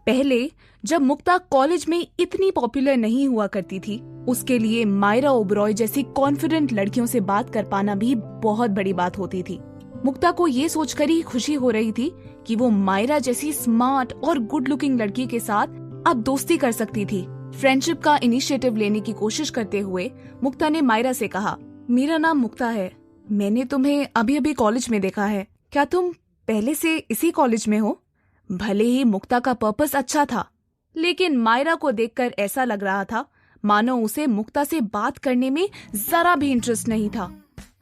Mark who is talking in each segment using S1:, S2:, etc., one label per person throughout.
S1: पहले जब मुक्ता कॉलेज में इतनी पॉपुलर नहीं हुआ करती थी, उसके लिए मायरा ओबरॉय जैसी कॉन्फिडेंट लड़कियों से बात कर पाना भी बहुत बड़ी बात होती थी। मुक्ता को ये सोचकर ही खुशी हो रही थी कि वो मायरा जैसी स्मार्ट और गुड लुकिंग लड़की के साथ अब दोस्ती कर सकती थी। फ्रेंडशिप का इनिशिएटिव लेने की कोशिश करते हुए मुक्ता ने मायरा से कहा, मेरा नाम मुक्ता है, मैंने तुम्हें अभी अभी कॉलेज में देखा है, क्या तुम पहले से इसी कॉलेज में हो? भले ही मुक्ता का पर्पस अच्छा था, लेकिन मायरा को देखकर ऐसा लग रहा था मानो उसे मुक्ता से बात करने में जरा भी इंटरेस्ट नहीं था।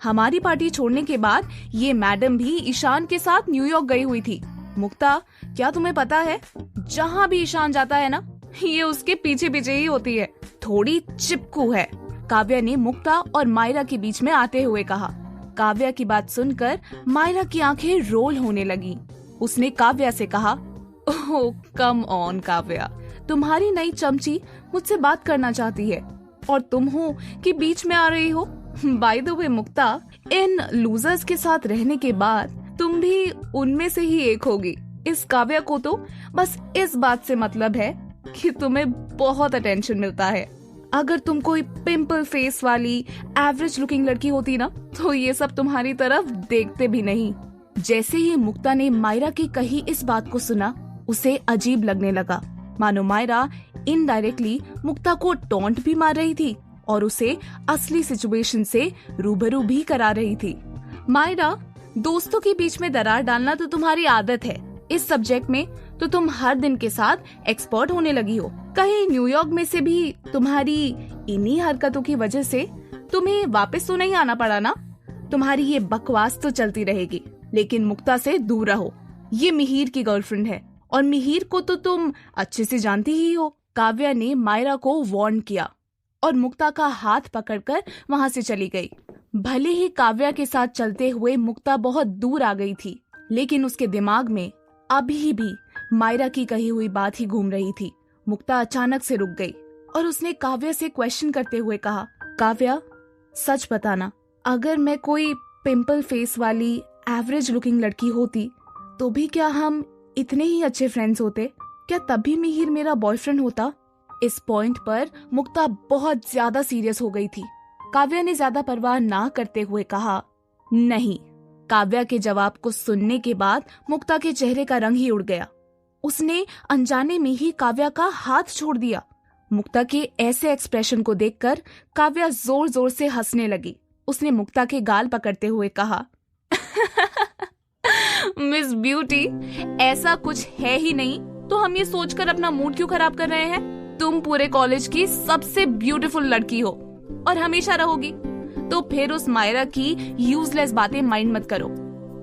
S1: हमारी पार्टी छोड़ने के बाद ये मैडम भी ईशान के साथ न्यूयॉर्क गई हुई थी। मुक्ता, क्या तुम्हें पता है, जहाँ भी ईशान जाता है ना, ये उसके पीछे पीछे ही होती है, थोड़ी चिपकू है। काव्या ने मुक्ता और मायरा के बीच में आते हुए कहा। काव्या की बात सुनकर मायरा की आंखें रोल होने लगी। उसने काव्या से कहा, ओह कम ऑन काव्या, तुम्हारी नई चमची मुझसे बात करना चाहती है और तुम हो कि बीच में आ रही हो। By the way Mukta, in losers के साथ रहने के बाद तुम भी उनमें से ही एक होगी। इस काव्या को तो बस इस बात से मतलब है कि तुम्हें बहुत अटेंशन मिलता है। अगर तुम कोई पिंपल फेस वाली एवरेज लुकिंग लड़की होती ना, तो ये सब तुम्हारी तरफ देखते भी नहीं। जैसे ही मुक्ता ने मायरा की कही इस बात को सुना, उसे अजीब लगने लगा, मानो मायरा इनडायरेक्टली मुक्ता को टॉन्ट भी मार रही थी और उसे असली सिचुएशन से रूबरू भी करा रही थी। मायरा, दोस्तों के बीच में दरार डालना तो तुम्हारी आदत है, इस सब्जेक्ट में तो तुम हर दिन के साथ एक्सपर्ट होने लगी हो। कहीं न्यूयॉर्क में से भी तुम्हारी इन्हीं हरकतों की वजह से तुम्हें वापस तो नहीं आना पड़ा ना? तुम्हारी ये बकवास तो चलती रहेगी, लेकिन मुक्ता से दूर रहो। ये मिहिर की गर्लफ्रेंड है और मिहिर को तो तुम अच्छे से जानती ही हो। काव्या ने मायरा को वार्न किया और मुक्ता का हाथ पकड़कर वहां से चली गई। भले ही काव्या के साथ चलते हुए मुक्ता बहुत दूर आ गई थी, लेकिन उसके दिमाग में अभी भी मायरा की कही हुई बात ही घूम रही थी। मुक्ता अचानक से रुक गई और उसने काव्या से क्वेश्चन करते हुए कहा, काव्या सच बताना, अगर मैं कोई पिंपल फेस वाली एवरेज लुकिंग लड़की होती तो भी क्या हम इतने ही अच्छे फ्रेंड्स होते? क्या तभी मिहिर मेरा बॉयफ्रेंड होता? इस पॉइंट पर मुक्ता बहुत ज्यादा सीरियस हो गई थी। काव्या ने ज्यादा परवाह ना करते हुए कहा, नहीं। काव्या के जवाब को सुनने के बाद मुक्ता के चेहरे का रंग ही उड़ गया। उसने अनजाने में ही काव्या का हाथ छोड़ दिया। मुक्ता के ऐसे एक्सप्रेशन को देखकर काव्या जोर जोर से हंसने लगी। उसने मुक्ता के गाल पकड़ते हुए कहा, मिस ब्यूटी, ऐसा कुछ है ही नहीं तो हम ये सोचकर अपना मूड क्यों खराब कर रहे हैं? तुम पूरे कॉलेज की सबसे ब्यूटीफुल लड़की हो और हमेशा रहोगी। तो फिर उस मायरा की यूजलेस बातें माइंड मत करो।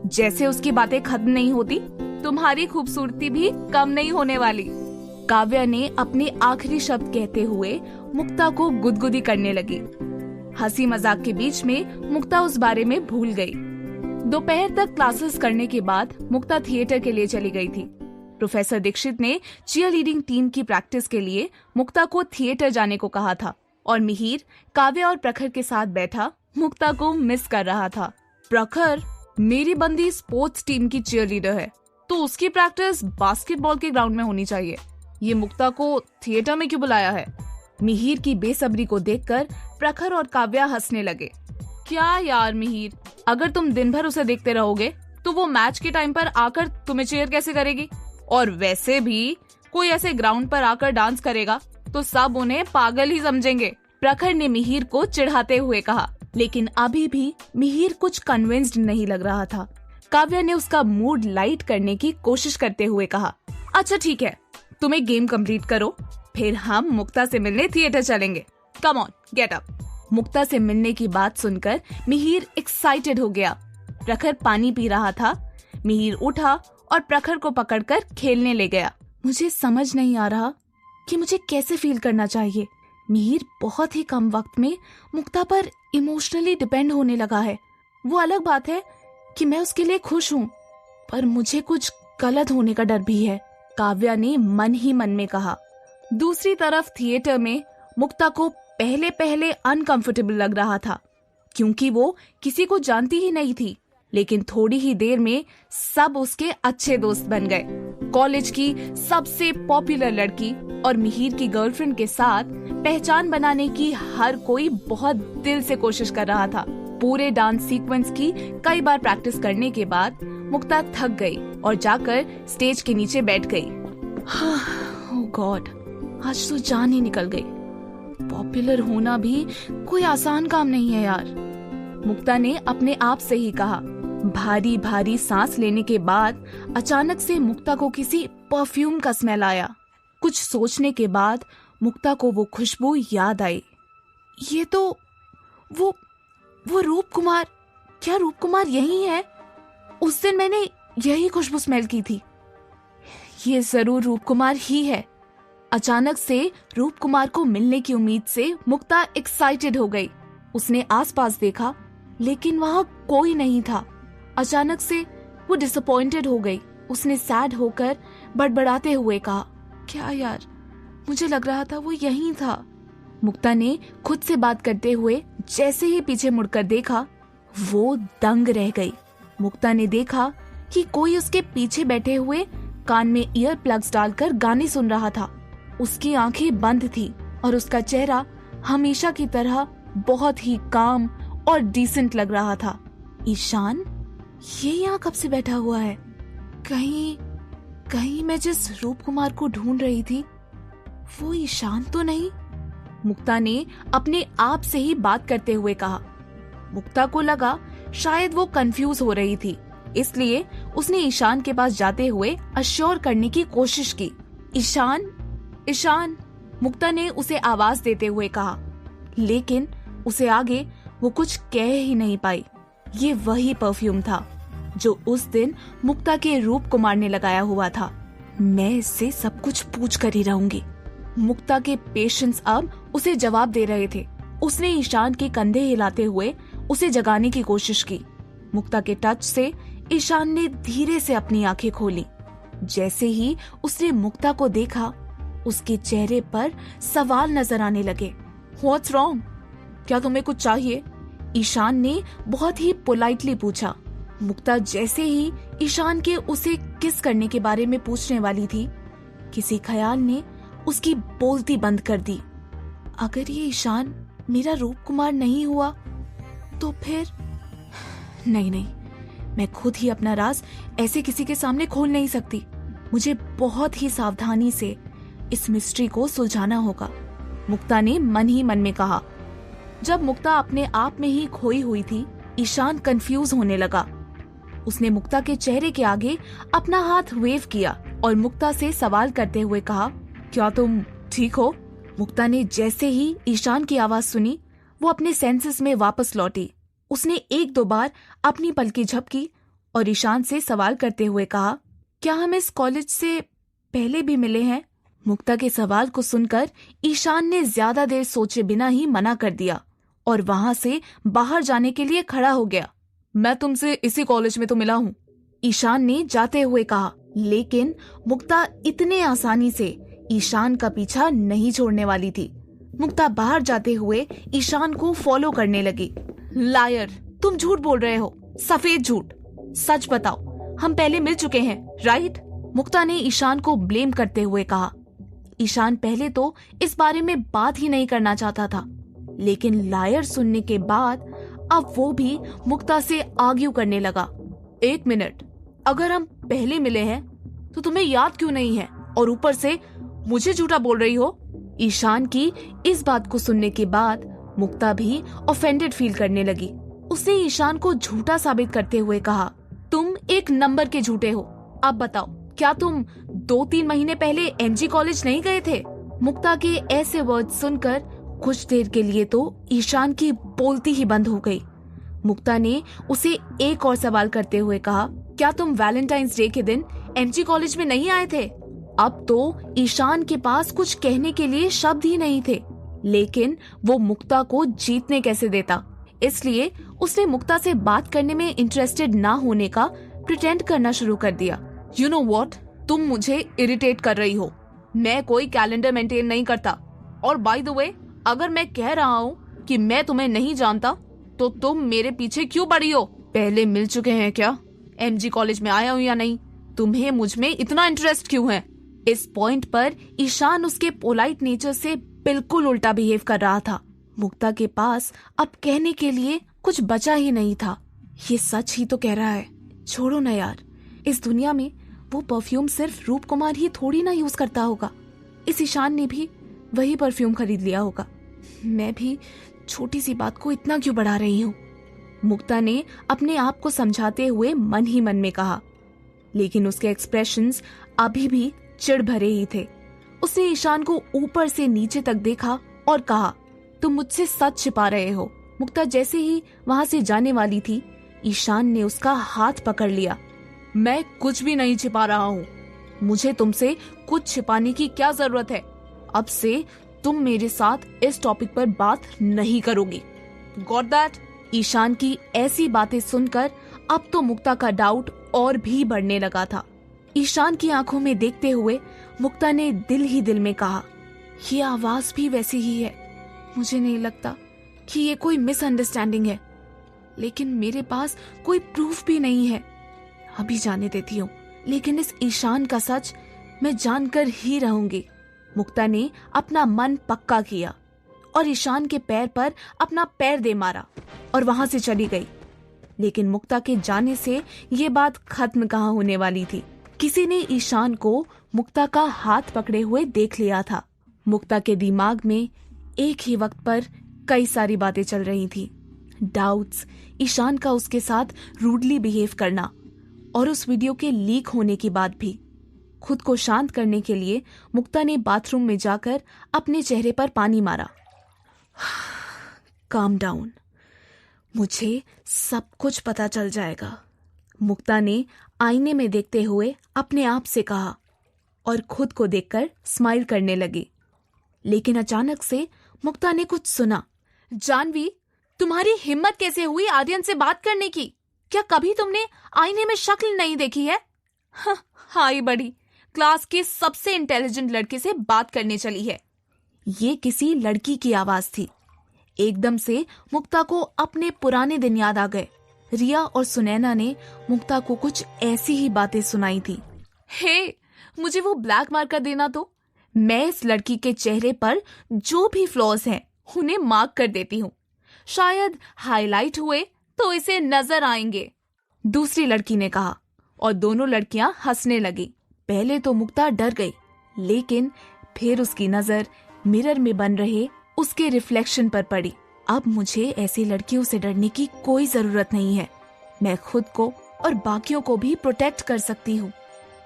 S1: जैसे उसकी बातें खत्म नहीं होती, तुम्हारी खूबसूरती भी कम नहीं होने वाली। काव्या ने अपने आखिरी शब्द कहते हुए मुक्ता को गुदगुदी करने लगी। हंसी मजाक के बीच में मुक्ता उस बारे में भूल गई। दोपहर तक क्लासेस करने के बाद मुक्ता थिएटर के लिए चली गई थी। प्रोफेसर दीक्षित ने चीयरलीडिंग टीम की प्रैक्टिस के लिए मुक्ता को थिएटर जाने को कहा था और मिहिर काव्या और प्रखर के साथ बैठा मुक्ता को मिस कर रहा था। प्रखर, मेरी बंदी स्पोर्ट्स टीम की चीयरलीडर है, तो उसकी प्रैक्टिस बास्केटबॉल के ग्राउंड में होनी चाहिए। ये मुक्ता को थिएटर में क्यों बुलाया है? मिहिर की बेसब्री को देखकर प्रखर और काव्या हंसने लगे। क्या यार मिहिर, अगर तुम दिन भर उसे देखते रहोगे तो वो मैच के टाइम पर आकर तुम्हें चीयर कैसे करेगी? और वैसे भी कोई ऐसे ग्राउंड पर आकर डांस करेगा तो सब उन्हें पागल ही समझेंगे। प्रखर ने मिहिर को चिढ़ाते हुए कहा, लेकिन अभी भी मिहिर कुछ कन्विंस्ड नहीं लग रहा था। काव्या ने उसका मूड लाइट करने की कोशिश करते हुए कहा, अच्छा ठीक है, तुम एक गेम कंप्लीट करो, फिर हम मुक्ता से मिलने थिएटर चलेंगे। Come on, get up. Mukta से मिलने की बात सुनकर मिहिर एक्साइटेड हो गया। प्रखर पानी पी रहा था। मिहिर उठा और प्रखर को पकड़कर खेलने ले गया। मुझे समझ नहीं आ रहा कि मुझे कैसे फील करना चाहिए। मिहिर बहुत ही कम वक्त में मुक्ता पर इमोशनली डिपेंड होने लगा है। वो अलग बात है कि मैं उसके लिए खुश हूँ, पर मुझे कुछ गलत होने का डर भी है, काव्या ने मन ही मन में कहा। दूसरी तरफ थिएटर में मुक्ता को पहले पहले अनकंफर्टेबल लग रहा था, क्योंकि वो किसी को जानती ही नहीं थी, लेकिन थोड़ी ही देर में सब उसके अच्छे दोस्त बन गए। कॉलेज की सबसे पॉपुलर लड़की और मिहिर की गर्लफ्रेंड के साथ पहचान बनाने की हर कोई बहुत दिल से कोशिश कर रहा था। पूरे डांस सीक्वेंस की कई बार प्रैक्टिस करने के बाद मुक्ता थक गई और जाकर स्टेज के नीचे बैठ गई। ओह गॉड, आज तो जान ही निकल गई। पॉपुलर होना भी कोई आसान काम नहीं है यार, मुक्ता ने अपने आप से ही कहा। भारी भारी सांस लेने के बाद अचानक से मुक्ता को किसी परफ्यूम का स्मेल आया। कुछ सोचने के बाद मुक्ता को वो खुशबू याद आई। ये तो वो रूप कुमार, क्या रूप कुमार यही है? उस दिन मैंने यही खुशबू स्मेल की थी। ये जरूर रूप कुमार ही है। अचानक से रूप कुमार को मिलने की उम्मीद से मुक्ता एक्साइटेड हो गई। उसने आसपास देखा लेकिन वहां कोई नहीं था। अचानक से वो डिसअपॉइंटेड हो गई। उसने सैड होकर बड़बड़ाते हुए कहा, क्या यार, मुझे लग रहा था वो यहीं था। मुक्ता ने खुद से बात करते हुए जैसे ही पीछे मुड़कर देखा, वो दंग रह गई। मुक्ता ने देखा कि कोई उसके पीछे बैठे हुए कान में ईयर प्लग्स डालकर गाने सुन रहा था। उसकी आंखें बंद थी और उसका चेहरा हमेशा की तरह बहुत ही काम और डिसेंट लग रहा था। ईशान, ये यहाँ कब से बैठा हुआ है? कहीं मैं जिस रूप कुमार को ढूंढ रही थी वो ईशान तो नहीं? मुक्ता ने अपने आप से ही बात करते हुए कहा। मुक्ता को लगा शायद वो कंफ्यूज हो रही थी, इसलिए उसने ईशान के पास जाते हुए अश्योर करने की कोशिश की। ईशान, ईशान, मुक्ता ने उसे आवाज देते हुए कहा, लेकिन उसे आगे वो कुछ कह ही नहीं पाई। ये वही परफ्यूम था जो उस दिन मुक्ता के रूप कुमार ने लगाया हुआ था। मैं इससे सब कुछ पूछ कर ही रहूंगी। मुक्ता के पेशेंस अब उसे जवाब दे रहे थे। उसने ईशान के कंधे हिलाते हुए उसे जगाने की कोशिश की। मुक्ता के टच से ईशान ने धीरे से अपनी आंखें खोली। जैसे ही उसने मुक्ता को देखा, उसके चेहरे पर सवाल नजर आने लगे। What's wrong? क्या तुम्हें कुछ चाहिए? ईशान ने बहुत ही पोलाइटली पूछा। मुक्ता जैसे ही ईशान के उसे किस करने के बारे में पूछने वाली थी, किसी ख्याल ने उसकी बोलती बंद कर दी। अगर ये ईशान मेरा रूप कुमार नहीं हुआ तो फिर नहीं, मैं खुद ही अपना राज ऐसे किसी के सामने खोल नहीं सकती। मुझे बहुत ही सावधानी से इस मिस्ट्री को सुलझाना होगा, मुक्ता ने मन ही मन में कहा। जब मुक्ता अपने आप में ही खोई हुई थी, ईशान कंफ्यूज होने लगा। उसने मुक्ता के चेहरे के आगे अपना हाथ वेव किया और मुक्ता से सवाल करते हुए कहा, क्या तुम ठीक हो? मुक्ता ने जैसे ही ईशान की आवाज सुनी, वो अपने सेंसेस में वापस लौटी। उसने एक दो बार अपनी पलकें झपकी और ईशान से सवाल करते हुए कहा, क्या हम इस कॉलेज से पहले भी मिले हैं? मुक्ता के सवाल को सुनकर ईशान ने ज्यादा देर सोचे बिना ही मना कर दिया और वहां से बाहर जाने के लिए खड़ा हो गया। मैं तुमसे इसी कॉलेज में तो मिला हूँ, ईशान ने जाते हुए कहा। लेकिन मुक्ता इतने आसानी से ईशान का पीछा नहीं छोड़ने वाली थी। मुक्ता बाहर जाते हुए ईशान को फॉलो करने लगी। लायर, तुम झूठ बोल रहे हो, सफेद झूठ। सच बताओ, हम पहले मिल चुके हैं, राइट? मुक्ता ने ईशान को ब्लेम करते हुए कहा। ईशान पहले तो इस बारे में बात ही नहीं करना चाहता था, लेकिन लायर सुनने के बाद अब वो भी मुक्ता से आर्ग्यू करने लगा। एक मिनट, अगर हम पहले मिले हैं तो तुम्हें याद क्यों नहीं है? और ऊपर से मुझे झूठा बोल रही हो? ईशान की इस बात को सुनने के बाद मुक्ता भी ऑफेंडेड फील करने लगी। उसने ईशान को झूठा साबित करते हुए कहा, तुम एक नंबर के झूठे हो। अब बताओ, क्या तुम 2-3 महीने पहले एमजी कॉलेज नहीं गए थे? मुक्ता के ऐसे वर्ड सुनकर कुछ देर के लिए तो ईशान की बोलती ही बंद हो गई। मुक्ता ने उसे एक और सवाल करते हुए कहा, क्या तुम वैलेंटाइंस डे के दिन एमजी कॉलेज में नहीं आए थे? अब तो ईशान के पास कुछ कहने के लिए शब्द ही नहीं थे, लेकिन वो मुक्ता को जीतने कैसे देता, इसलिए उसने मुक्ता से बात करने में इंटरेस्टेड ना होने का प्रिटेंड करना शुरू कर दिया। यू नो व्हाट, तुम मुझे इरिटेट कर रही हो। मैं कोई कैलेंडर मेंटेन नहीं करता, और बाय द वे, अगर मैं कह रहा हूँ कि मैं तुम्हें नहीं जानता तो तुम मेरे पीछे क्यों पड़ी हो? पहले मिल चुके हैं क्या? एमजी कॉलेज में आया हूँ या नहीं, तुम्हें मुझ में इतना इंटरेस्ट क्यों है? इस पॉइंट पर ईशान उसके पोलाइट नेचर से बिल्कुल उल्टा बिहेव कर रहा था। मुक्ता के पास अब कहने के लिए कुछ बचा ही नहीं था। ये सच ही तो कह रहा है। छोड़ो ना यार, इस दुनिया में वो परफ्यूम सिर्फ रूप कुमार ही थोड़ी ना यूज करता होगा। इस ईशान ने भी वही परफ्यूम खरीद लिया होगा। मैं भी छोटी सी बात को इतना क्यों बढ़ा रही हूँ? मुक्ता ने अपने आप को समझाते हुए मन ही मन में कहा, लेकिन उसके एक्सप्रेशंस अभी भी चिढ़ भरे ही थे। उसने ईशान को ऊपर से नीचे तक देखा और कहा, तुम मुझसे सच छिपा रहे हो। मुक्ता जैसे ही वहां से जाने वाली थी, ईशान ने उसका हाथ पकड़ लिया। मैं कुछ भी नहीं छिपा रहा हूँ। मुझे तुमसे कुछ छिपाने की क्या जरूरत है? अब से तुम मेरे साथ इस टॉपिक पर बात नहीं करोगी। Got that? ईशान की ऐसी बातें सुनकर अब तो मुक्ता का डाउट और भी बढ़ने लगा था। ईशान की आंखों में देखते हुए मुक्ता ने दिल ही दिल में कहा, ये आवाज भी वैसी ही है। मुझे नहीं लगता कि ये कोई मिसअंडरस्टैंडिंग है, लेकिन मेरे पास कोई प्रूफ भी नहीं है। अभी जाने देती हूँ, लेकिन इस ईशान का सच मैं जानकर ही रहूंगी। मुक्ता ने अपना मन पक्का किया और ईशान के पैर पर अपना पैर दे मारा और वहां से चली गई। लेकिन मुक्ता के जाने से ये बात खत्म कहाँ होने वाली थी। किसी ने ईशान को मुक्ता का हाथ पकड़े हुए देख लिया था। मुक्ता के दिमाग में एक ही वक्त पर कई सारी बातें चल रही थी। डाउट्स, ईशान का उसके साथ रूडली बिहेव करना और उस वीडियो के लीक होने की बात भी। खुद को शांत करने के लिए मुक्ता ने बाथरूम में जाकर अपने चेहरे पर पानी मारा। काम डाउन, मुझे सब कुछ पता चल जाएगा, मुक्ता ने आईने में देखते हुए अपने आप से कहा और खुद को देखकर स्माइल करने लगी। लेकिन अचानक से मुक्ता ने कुछ सुना। जानवी, तुम्हारी हिम्मत कैसे हुई आर्यन से बात करने की? क्या कभी तुमने आईने में शक्ल नहीं देखी है? हाय बड़ी, क्लास के सबसे इंटेलिजेंट लड़के से बात करने चली है। ये किसी लड़की की आवाज थी। एकदम से मुक्ता को अपने पुराने दिन याद आ गए। रिया और सुनैना ने मुक्ता को कुछ ऐसी ही बातें सुनाई थी। हे, मुझे वो ब्लैक मार्कर देना तो, मैं इस लड़की के चेहरे पर जो भी फ्लॉज हैं उन्हें मार्क कर देती हूँ। शायद हाईलाइट हुए तो इसे नजर आएंगे। दूसरी लड़की ने कहा और दोनों लड़कियां हंसने लगी। पहले तो मुक्ता डर गई, लेकिन फिर उसकी नजर मिरर में बन रहे उसके रिफ्लेक्शन पर पड़ी। अब मुझे ऐसी लड़कियों से डरने की कोई जरूरत नहीं है। मैं खुद को और बाकियों को भी प्रोटेक्ट कर सकती हूँ।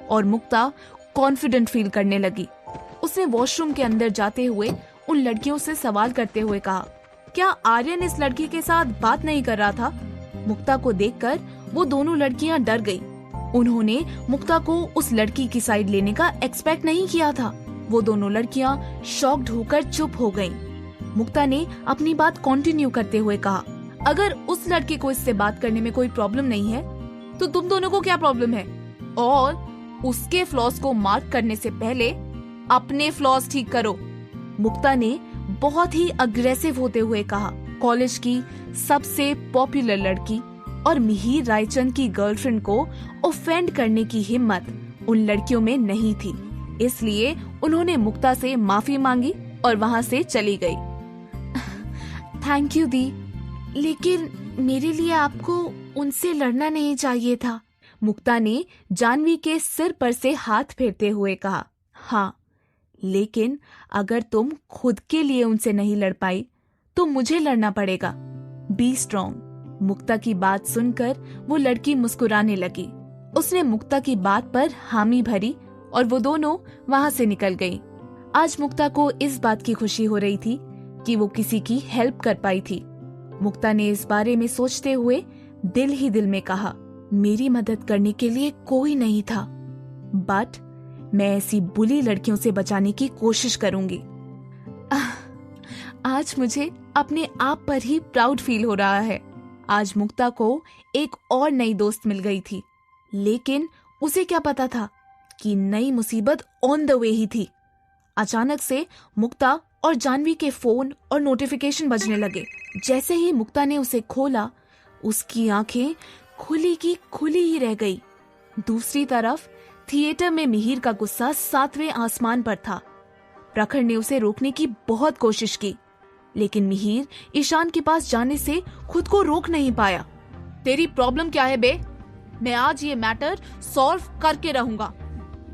S1: और मुक्ता कॉन्फिडेंट फील करने लगी। उसने वॉशरूम के अंदर जाते हुए उन लड़कियों से सवाल करते हुए कहा, क्या आर्यन इस लड़की के साथ बात नहीं कर रहा था? मुक्ता को देखकर वो दोनों लड़कियां डर गई। उन्होंने मुक्ता को उस लड़की की साइड लेने का एक्सपेक्ट नहीं किया था। वो दोनों लड़कियां शॉक्ड होकर चुप हो गईं। मुक्ता ने अपनी बात कंटिन्यू करते हुए कहा, अगर उस लड़के को इससे बात करने में कोई प्रॉब्लम नहीं है तो तुम दोनों को क्या प्रॉब्लम है? और उसके फ्लॉज को मार्क करने से पहले अपने फ्लॉज ठीक करो। मुक्ता ने बहुत ही अग्रेसिव होते हुए कहा। कॉलेज की सबसे पॉपुलर लड़की और मिहिर रायचंद की गर्लफ्रेंड को ऑफेंड करने की हिम्मत उन लड़कियों में नहीं थी, इसलिए उन्होंने मुक्ता से माफी मांगी और वहां से चली गई। थैंक यू दी, लेकिन मेरे लिए आपको उनसे लड़ना नहीं चाहिए था। मुक्ता ने जानवी के सिर पर से हाथ फेरते हुए कहा। हाँ, लेकिन अगर तुम खुद के लिए उनसे नहीं लड़ पाई तो मुझे लड़ना पड़ेगा। Be strong. मुक्ता की बात सुनकर वो लड़की मुस्कुराने लगी। उसने मुक्ता की बात पर हामी भरी और वो दोनों वहां से निकल गईं। आज मुक्ता को इस बात की खुशी हो रही थी कि वो किसी की हेल्प कर पाई थी। मुक्ता ने इस बारे में सोचते हुए दिल ही दिल में कहा, मेरी मदद करने के लिए कोई नहीं था, बट मैं ऐसी बुली लड़कियों से बचाने की कोशिश करूंगी। आज मुझे अपने आप पर ही प्राउड फील हो रहा है। आज मुक्ता को एक और नई दोस्त मिल गई थी, लेकिन उसे क्या पता था कि नई मुसीबत ऑन द वे ही थी। अचानक से मुक्ता और जानवी के फोन और नोटिफिकेशन बजने लगे। जैसे ही मुक्ता ने उसे खोला, उसकी आंखें खुली की खुली ही रह गई। दूसरी तरफ थिएटर में मिहिर का गुस्सा 7वें आसमान पर था। प्रखर ने उसे रोकने की बहुत कोशिश की, लेकिन मिहिर ईशान के पास जाने से खुद को रोक नहीं पाया। तेरी प्रॉब्लम क्या है बे? मैं आज ये मैटर सॉल्व करके रहूंगा।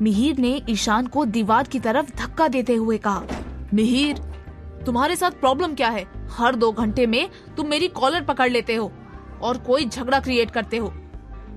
S1: मिहिर ने ईशान को दीवार की तरफ धक्का देते हुए कहा। मिहिर, तुम्हारे साथ प्रॉब्लम क्या है? हर 2 घंटे में तुम मेरी कॉलर पकड़ लेते हो और कोई झगड़ा क्रिएट करते हो।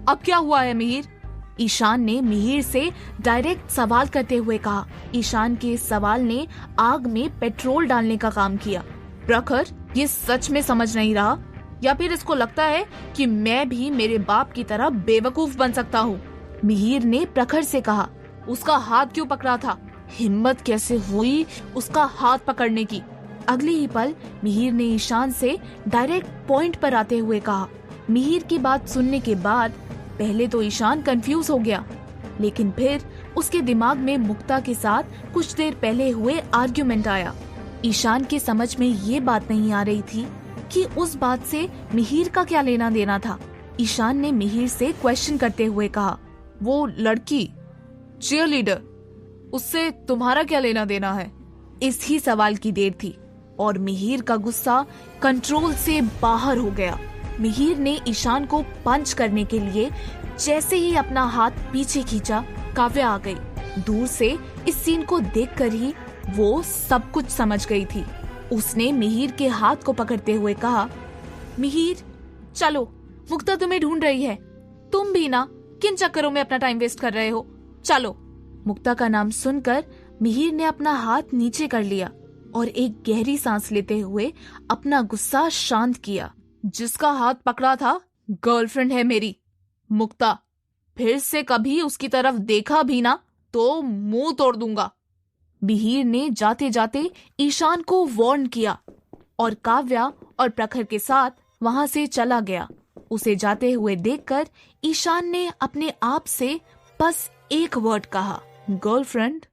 S1: अब क्या हुआ है मिहिर? ईशान ने मिहिर से डायरेक्ट सवाल करते हुए कहा। ईशान के इस सवाल ने आग में पेट्रोल डालने का काम किया। प्रखर ये सच में समझ नहीं रहा, या फिर इसको लगता है कि मैं भी मेरे बाप की तरह बेवकूफ बन सकता हूँ। मिहिर ने प्रखर से कहा, उसका हाथ क्यों पकड़ा था? हिम्मत कैसे हुई उसका हाथ पकड़ने की? अगले ही पल मिहिर ने ईशान से डायरेक्ट पॉइंट पर आते हुए कहा। मिहिर की बात सुनने के बाद पहले तो ईशान कंफ्यूज हो गया, लेकिन फिर उसके दिमाग में मुक्ता के साथ कुछ देर पहले हुए आर्ग्यूमेंट आया। ईशान के समझ में ये बात नहीं आ रही थी कि उस बात से मिहिर का क्या लेना देना था। ईशान ने मिहिर से क्वेश्चन करते हुए कहा, वो लड़की चीयर लीडर, उससे तुम्हारा क्या लेना देना है? इस ही सवाल की देर थी और मिहिर का गुस्सा कंट्रोल से बाहर हो गया। मिहिर ने ईशान को पंच करने के लिए जैसे ही अपना हाथ पीछे खींचा, काव्या आ गई। दूर से इस सीन को देखकर ही वो सब कुछ समझ गई थी। उसने मिहिर के हाथ को पकड़ते हुए कहा, मिहिर चलो, मुक्ता तुम्हें ढूंढ रही है। तुम भी ना किन चक्करों में अपना टाइम वेस्ट कर रहे हो, चलो। मुक्ता का नाम सुनकर मिहिर ने अपना हाथ नीचे कर लिया और एक गहरी सांस लेते हुए अपना गुस्सा शांत किया। जिसका हाथ पकड़ा था गर्लफ्रेंड है मेरी, मुक्ता। फिर से कभी उसकी तरफ देखा भी ना तो मुंह तोड़ दूंगा। मिहिर ने जाते जाते ईशान को वार्न किया और काव्या और प्रखर के साथ वहां से चला गया। उसे जाते हुए देखकर ईशान ने अपने आप से बस एक वर्ड कहा, गर्लफ्रेंड।